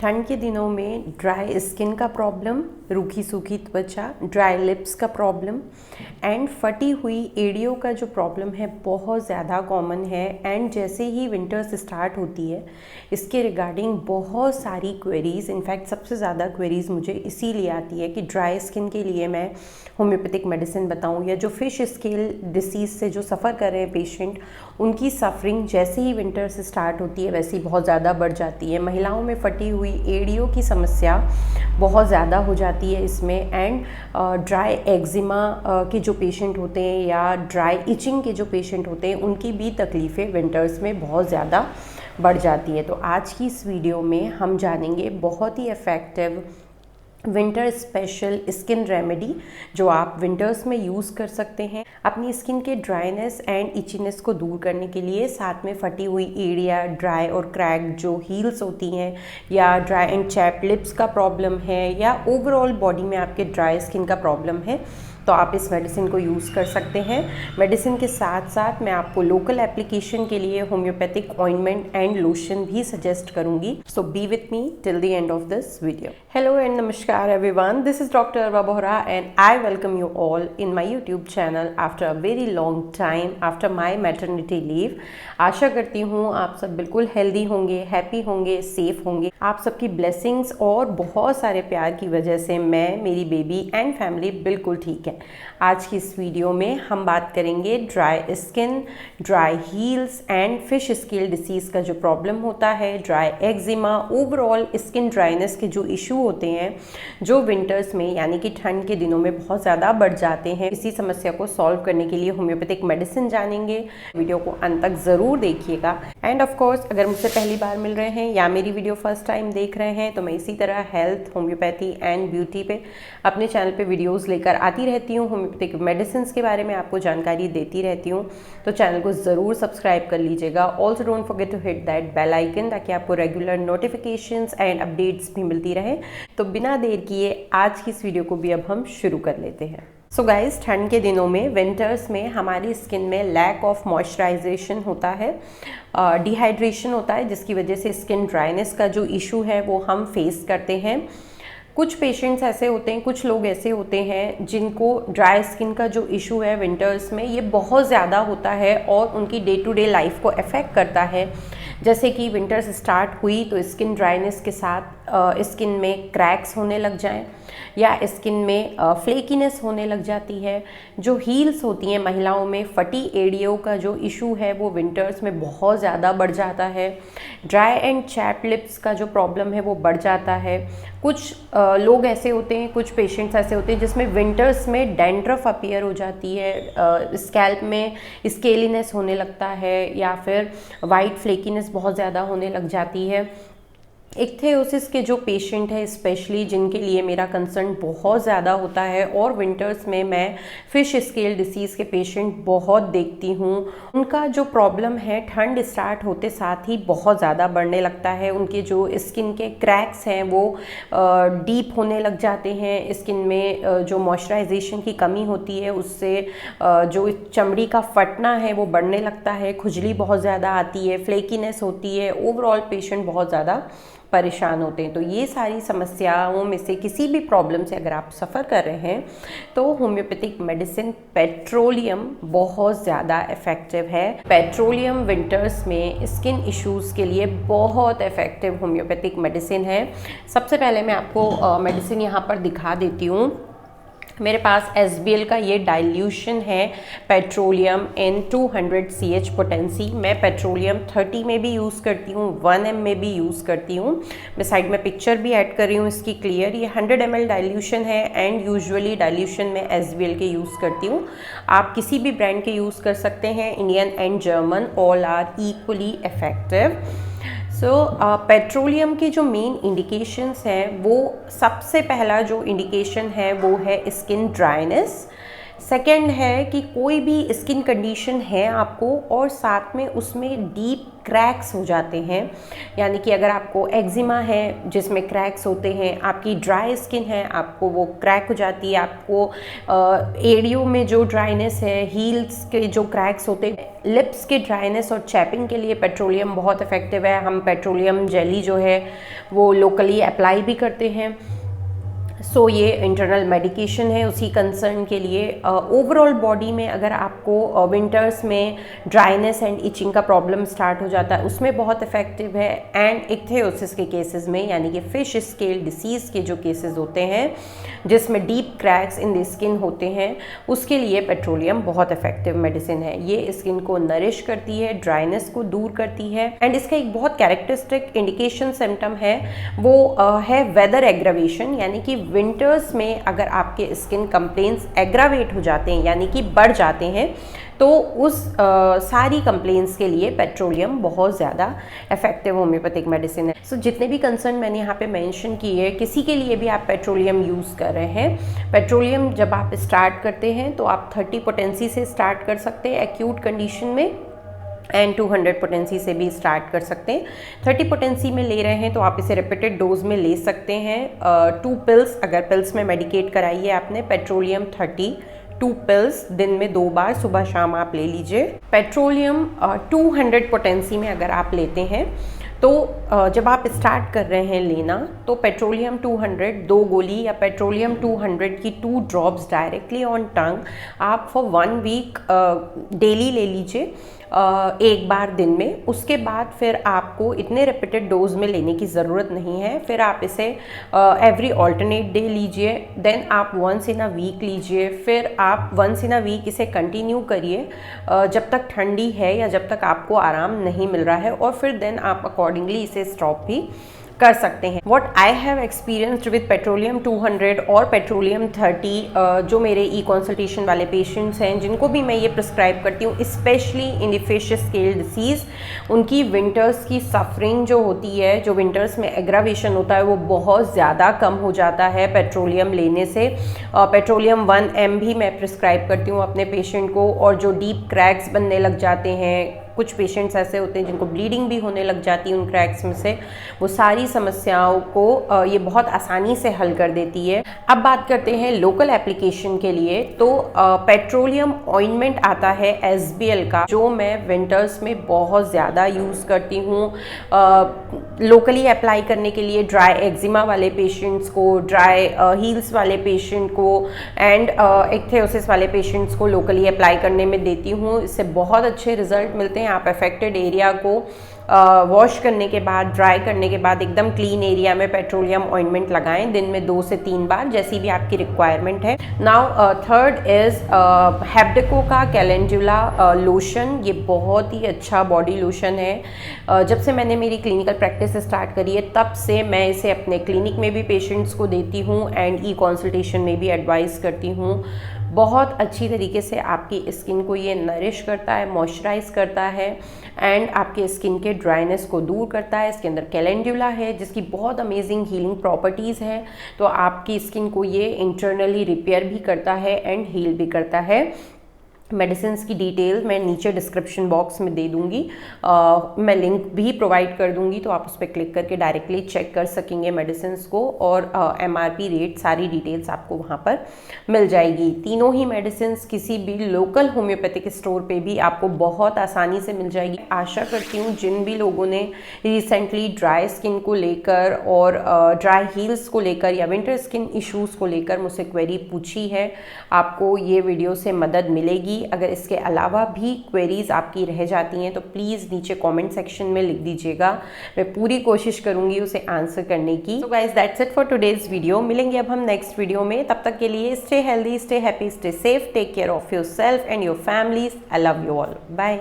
ठंड के दिनों में ड्राई स्किन का प्रॉब्लम, रूखी सूखी त्वचा, ड्राई लिप्स का प्रॉब्लम एंड फटी हुई एड़ियों का जो प्रॉब्लम है बहुत ज़्यादा कॉमन है। एंड जैसे ही विंटर्स स्टार्ट होती है इसके रिगार्डिंग बहुत सारी क्वेरीज़, इनफैक्ट सबसे ज़्यादा क्वेरीज़ मुझे इसीलिए आती है कि ड्राई स्किन के लिए मैं होम्योपैथिक मेडिसिन बताऊं, या जो फिश स्केल डिसीज़ से जो सफ़र कर रहे हैं पेशेंट, उनकी सफरिंग जैसे ही विंटर्स स्टार्ट होती है वैसे ही बहुत ज़्यादा बढ़ जाती है। महिलाओं में फटी हुई एड़ियों की समस्या बहुत ज़्यादा हो जाती है इसमें। एंड ड्राई एक्जिमा के जो पेशेंट होते हैं या ड्राई इचिंग के जो पेशेंट होते हैं उनकी भी तकलीफ़ें विंटर्स में बहुत ज़्यादा बढ़ जाती है। तो आज की इस वीडियो में हम जानेंगे बहुत ही effective winter special skin remedy जो आप विंटर्स में यूज़ कर सकते हैं अपनी स्किन के ड्राइनेस एंड इचीनेस को दूर करने के लिए। साथ में फटी हुई एड़िया, ड्राई और क्रैक जो हील्स होती हैं, या ड्राई एंड चैप्ड लिप्स का प्रॉब्लम है, या ओवरऑल बॉडी में आपके ड्राई स्किन का प्रॉब्लम है, तो आप इस मेडिसिन को यूज़ कर सकते हैं। मेडिसिन के साथ साथ मैं आपको लोकल एप्लीकेशन के लिए होम्योपैथिक ऑइंटमेंट एंड लोशन भी सजेस्ट करूंगी। So be with me till the end of this video. Hello and नमस्कार everyone, this is doctor Arwa Bohra and I welcome you all in my YouTube channel after a very long time after my maternity leave. आशा करती हूँ आप सब बिल्कुल healthy होंगे, happy होंगे, safe होंगे। आप सबकी ब्लेसिंग्स और बहुत सारे प्यार की वजह से मैं, मेरी बेबी एंड फैमिली बिल्कुल ठीक है। आज की इस वीडियो में हम बात करेंगे dry skin, dry heels and fish scale disease का जो प्रॉब्लम होता है, dry eczema, overall skin dryness के जो इशू होते हैं जो विंटर्स में यानी कि ठंड के दिनों में बहुत ज़्यादा बढ़ जाते हैं। इसी समस्या को सॉल्व करने के लिए होम्योपैथिक मेडिसिन जानेंगे। वीडियो को अंत तक ज़रूर देखिएगा। एंड ऑफ कोर्स अगर मुझसे पहली बार मिल रहे हैं या मेरी वीडियो फर्स्ट टाइम देख रहे हैं तो मैं इसी तरह हेल्थ, होम्योपैथी एंड ब्यूटी पे अपने चैनल पे वीडियोस लेकर आती रहती हूँ। होम्योपैथिक मेडिसिन के बारे में आपको जानकारी देती रहती हूँ, तो चैनल को ज़रूर सब्सक्राइब कर लीजिएगा। Also don't forget to hit that bell icon ताकि आपको रेगुलर नोटिफिकेशंस एंड अपडेट्स भी मिलती रहे। तो बिना देर किए आज की इस वीडियो को भी अब हम शुरू कर लेते हैं। सो गाइस, ठंड के दिनों में, विंटर्स में हमारी स्किन में लैक ऑफ मॉइस्चराइजेशन होता है, डिहाइड्रेशन होता है, जिसकी वजह से स्किन ड्राइनेस का जो इशू है वो हम फेस करते हैं। कुछ पेशेंट्स ऐसे होते हैं, कुछ लोग ऐसे होते हैं जिनको ड्राई स्किन का जो इशू है विंटर्स में ये बहुत ज़्यादा होता है और उनकी डे टू डे लाइफ को अफेक्ट करता है। जैसे कि विंटर्स स्टार्ट हुई तो स्किन ड्राइनेस के साथ स्किन में क्रैक्स होने लग जाएं, या स्किन में फ्लेकीनेस होने लग जाती है। जो हील्स होती हैं महिलाओं में, फटी एड़ियों का जो इशू है वो विंटर्स में बहुत ज़्यादा बढ़ जाता है। ड्राई एंड चैप्ड लिप्स का जो प्रॉब्लम है वो बढ़ जाता है। कुछ लोग ऐसे होते हैं, कुछ पेशेंट्स ऐसे होते हैं जिसमें विंटर्स में डैंड्रफ अपीयर हो जाती है, स्कैल्प में स्केलीनेस होने लगता है, या फिर वाइट फ्लेकीनेस बहुत ज़्यादा होने लग जाती है। इक्थेओसिस के जो पेशेंट है स्पेशली, जिनके लिए मेरा कंसर्न बहुत ज़्यादा होता है, और विंटर्स में मैं फिश स्केल डिसीज़ के पेशेंट बहुत देखती हूँ, उनका जो प्रॉब्लम है ठंड स्टार्ट होते साथ ही बहुत ज़्यादा बढ़ने लगता है। उनके जो स्किन के क्रैक्स हैं वो डीप होने लग जाते हैं। स्किन में जो मॉइस्चराइजेशन की कमी होती है उससे जो चमड़ी का फटना है वो बढ़ने लगता है, खुजली बहुत ज़्यादा आती है, फ्लेकीनेस होती है, ओवरऑल पेशेंट बहुत ज़्यादा परेशान होते हैं। तो ये सारी समस्याओं में से किसी भी प्रॉब्लम से अगर आप सफ़र कर रहे हैं तो होम्योपैथिक मेडिसिन पेट्रोलियम बहुत ज़्यादा इफ़ेक्टिव है। पेट्रोलियम विंटर्स में स्किन इश्यूज़ के लिए बहुत इफ़ेक्टिव होम्योपैथिक मेडिसिन है। सबसे पहले मैं आपको मेडिसिन यहाँ पर दिखा देती हूँ। मेरे पास SBL का ये डाइल्यूशन है पेट्रोलियम इन 200 CH पोटेंसी। मैं पेट्रोलियम 30 में भी यूज़ करती हूँ, 1 m में भी यूज़ करती हूँ। मैं साइड में पिक्चर भी ऐड कर रही हूँ इसकी क्लियर। ये 100 ml डाइल्यूशन है एंड यूजुअली डाइल्यूशन में SBL के यूज़ करती हूँ। आप किसी भी ब्रांड के यूज़ कर सकते हैं, Indian and German, all are equally effective. Petroleum की जो मेन इंडिकेशंस हैं वो, सबसे पहला जो इंडिकेशन है वो है स्किन ड्राइनेस, सेकेंड है कि कोई भी स्किन कंडीशन है आपको और साथ में उसमें डीप क्रैक्स हो जाते हैं, यानी कि अगर आपको एक्जिमा है जिसमें क्रैक्स होते हैं, आपकी ड्राई स्किन है आपको वो क्रैक हो जाती है, आपको एड़ियों में जो ड्राइनेस है, हील्स के जो क्रैक्स होते हैं, लिप्स के ड्राइनेस और चैपिंग के लिए पेट्रोलियम बहुत इफेक्टिव है। हम पेट्रोलियम जेली जो है वो लोकली अप्लाई भी करते हैं। सो ये इंटरनल मेडिकेशन है उसी कंसर्न के लिए। ओवरऑल बॉडी में अगर आपको विंटर्स में ड्राइनेस एंड इचिंग का प्रॉब्लम स्टार्ट हो जाता है उसमें बहुत इफेक्टिव है। एंड इक्थेओसिस के केसेस में, यानी कि फिश स्केल डिसीज़ के जो केसेस होते हैं जिसमें deep cracks in the skin होते हैं, उसके लिए पेट्रोलियम बहुत इफेक्टिव मेडिसिन है। ये स्किन को नरिश करती है, ड्राइनेस को दूर करती है। एंड इसका एक बहुत कैरेक्टरिस्टिक इंडिकेशन सिम्टम है, वो है वेदर एग्रावेशन, यानी कि विंटर्स में अगर आपके स्किन कंप्लेंट्स एग्रावेट हो जाते हैं यानी कि बढ़ जाते हैं तो उस सारी कंप्लेंट्स के लिए पेट्रोलियम बहुत ज़्यादा इफेक्टिव होम्योपैथिक मेडिसिन है। सो जितने भी कंसर्न मैंने यहाँ पे मेंशन किए, किसी के लिए भी आप पेट्रोलियम यूज़ कर रहे हैं, पेट्रोलियम जब आप स्टार्ट करते हैं तो आप 30 पोटेंसी से स्टार्ट कर सकते हैं एक्यूट कंडीशन में, एंड 200 पोटेंसी से भी स्टार्ट कर सकते हैं। 30 पोटेंसी में ले रहे हैं तो आप इसे रिपीटेड डोज में ले सकते हैं। 2 पिल्स, अगर पिल्स में मेडिकेट कराई है आपने, पेट्रोलियम 30 2 पिल्स दिन में 2 बार सुबह शाम आप ले लीजिए। पेट्रोलियम 200 पोटेंसी में अगर आप लेते हैं तो जब आप स्टार्ट कर रहे हैं लेना तो पेट्रोलियम 200 2 गोली या पेट्रोलियम 200 की 2 ड्रॉप्स डायरेक्टली ऑन टंग आप फॉर 1 वीक डेली ले लीजिए, एक बार दिन में। उसके बाद फिर आपको इतने रिपीटेड डोज में लेने की ज़रूरत नहीं है, फिर आप इसे एवरी ऑल्टरनेट डे लीजिए, देन आप वंस इन अ वीक लीजिए, फिर आप वंस इन अ वीक इसे कंटिन्यू करिए जब तक ठंडी है या जब तक आपको आराम नहीं मिल रहा है, और फिर देन आप अकॉर्डिंगली इसे स्टॉप भी कर सकते हैं। What I have experienced with petroleum 200 और पेट्रोलियम 30, जो मेरे ई कंसल्टेशन वाले पेशेंट्स हैं जिनको भी मैं ये प्रिस्क्राइब करती हूँ, specially in the fish scale disease, उनकी विंटर्स की सफरिंग जो होती है, जो विंटर्स में एग्रावेशन होता है, वो बहुत ज़्यादा कम हो जाता है पेट्रोलियम लेने से। पेट्रोलियम 1 mg भी मैं प्रिस्क्राइब करती हूँ अपने पेशेंट को, और जो डीप क्रैक्स बनने लग जाते हैं, कुछ पेशेंट्स ऐसे होते हैं जिनको ब्लीडिंग भी होने लग जाती है उन क्रैक्स में से, वो सारी समस्याओं को ये बहुत आसानी से हल कर देती है। अब बात करते हैं लोकल एप्लीकेशन के लिए, तो पेट्रोलियम ऑइंटमेंट आता है SBL का, जो मैं विंटर्स में बहुत ज़्यादा यूज़ करती हूँ लोकली अप्लाई करने के लिए ड्राई एक्जिमा वाले पेशेंट्स को, ड्राई हील्स वाले पेशेंट को, एंड इक्थेओसिस वाले पेशेंट्स को लोकली अप्लाई करने में देती हूँ। इससे बहुत अच्छे रिजल्ट मिलते हैं। आप अफेक्टेड एरिया को वॉश करने के बाद, ड्राई करने के बाद एकदम क्लीन एरिया में पेट्रोलियम ऑइंटमेंट लगाएं दिन में 2 से 3 बार, जैसी भी आपकी रिक्वायरमेंट है। नाउ थर्ड इज़ हेप्डेको का कैलेंडुला लोशन। ये बहुत ही अच्छा बॉडी लोशन है। जब से मैंने मेरी क्लिनिकल प्रैक्टिस स्टार्ट करी है तब से मैं इसे अपने क्लिनिक में भी पेशेंट्स को देती हूँ एंड ई कंसल्टेशन में भी एडवाइस करती हूँ। बहुत अच्छी तरीके से आपकी स्किन को ये नरिश करता है, मॉइस्चराइज करता है, एंड आपके स्किन के ड्राइनेस को दूर करता है। इसके अंदर कैलेंडुला है जिसकी बहुत अमेजिंग हीलिंग प्रॉपर्टीज़ हैं, तो आपकी स्किन को ये इंटरनली रिपेयर भी करता है एंड हील भी करता है। मेडिसिन की डिटेल मैं नीचे डिस्क्रिप्शन बॉक्स में दे दूंगी, मैं लिंक भी प्रोवाइड कर दूंगी, तो आप उस पर क्लिक करके डायरेक्टली चेक कर सकेंगे मेडिसिन को, और MRP रेट सारी डिटेल्स आपको वहाँ पर मिल जाएगी। तीनों ही मेडिसिन किसी भी लोकल होम्योपैथिक स्टोर पे भी आपको बहुत आसानी से मिल जाएगी। आशा करती हूँ जिन भी लोगों ने रिसेंटली ड्राई स्किन को लेकर और ड्राई हील्स को लेकर या विंटर स्किन इश्यूज़ को लेकर मुझसे क्वेरी पूछी है, आपको ये वीडियो से मदद मिलेगी। अगर इसके अलावा भी क्वेरीज आपकी रह जाती हैं तो प्लीज़ नीचे कमेंट सेक्शन में लिख दीजिएगा, मैं पूरी कोशिश करूंगी उसे आंसर करने की। So guys, that's it for today's video. मिलेंगे अब हम नेक्स्ट वीडियो में, तब तक के लिए stay healthy, stay happy, stay safe, take care of yourself and your families. I love you all, bye.